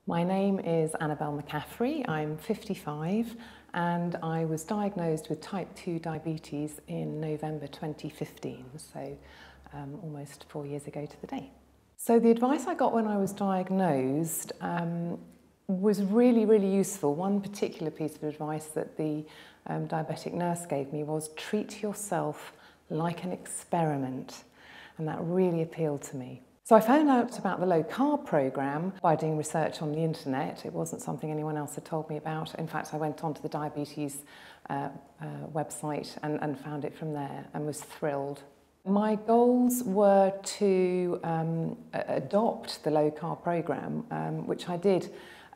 My name is Annabel McCaffrey. I'm 55 and I was diagnosed with type 2 diabetes in November 2015, so almost 4 years ago to the day. So the advice I got when I was diagnosed was really useful. One particular piece of advice that the diabetic nurse gave me was treat yourself like an experiment, and that really appealed to me. So I found out about the Low Carb Program by doing research on the internet. It wasn't something anyone else had told me about. In fact, I went onto the diabetes website and found it from there and was thrilled. My goals were to adopt the Low Carb Program, which I did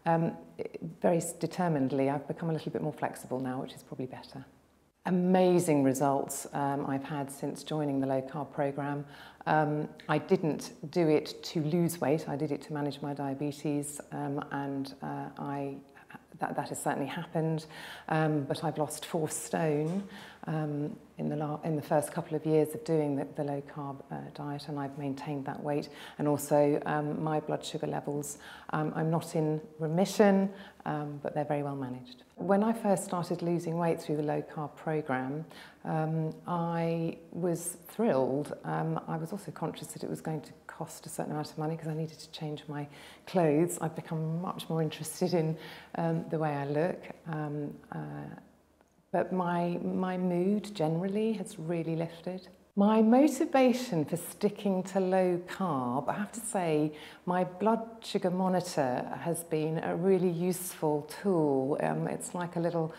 very determinedly. I've become a little bit more flexible now, which is probably better. Amazing results I've had since joining the Low Carb Program. I didn't do it to lose weight, I did it to manage my diabetes, and that has certainly happened, but I've lost 4 stone in the first couple of years of doing the low carb diet, and I've maintained that weight, and also my blood sugar levels. I'm not in remission, but they're very well managed. When I first started losing weight through the Low Carb Program, I was thrilled. I was also conscious that it was going to cost a certain amount of money because I needed to change my clothes. I've become much more interested in the way I look. But my mood generally has really lifted. My motivation for sticking to low carb, I have to say, my blood sugar monitor has been a really useful tool. It's like a little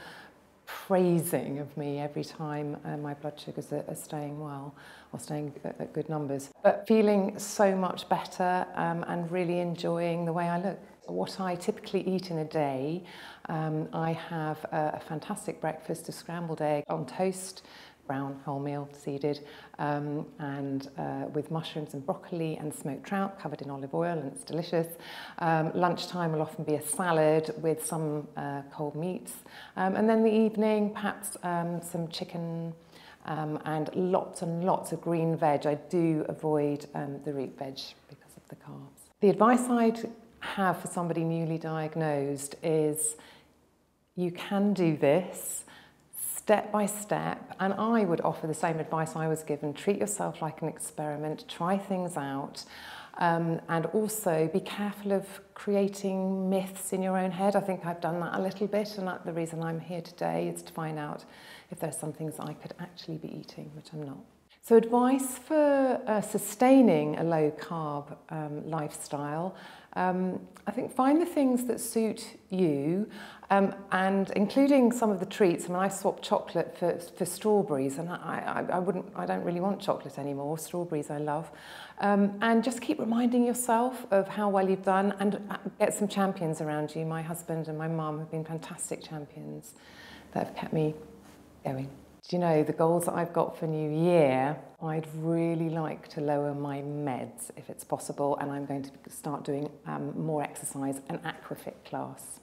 praising of me every time my blood sugars are staying well, or staying at good numbers. But feeling so much better and really enjoying the way I look. What I typically eat in a day, I have a fantastic breakfast, a scrambled egg on toast, brown wholemeal seeded, and with mushrooms and broccoli and smoked trout covered in olive oil, and it's delicious. Lunchtime will often be a salad with some cold meats, and then the evening perhaps some chicken and lots of green veg. I do avoid the root veg because of the carbs. The advice I'd have for somebody newly diagnosed is you can do this step by step, and I would offer the same advice I was given. Treat yourself like an experiment, try things out, and also be careful of creating myths in your own head. I think I've done that a little bit, and the reason I'm here today is to find out if there's some things I could actually be eating, which I'm not. So advice for sustaining a low carb lifestyle, I think find the things that suit you, and including some of the treats. I mean, I swapped chocolate for strawberries, and I don't really want chocolate anymore. Strawberries I love. And just keep reminding yourself of how well you've done, and get some champions around you. My husband and my mum have been fantastic champions that have kept me going. Do you know, the goals that I've got for New Year, I'd really like to lower my meds if it's possible, and I'm going to start doing more exercise, an aquafit class.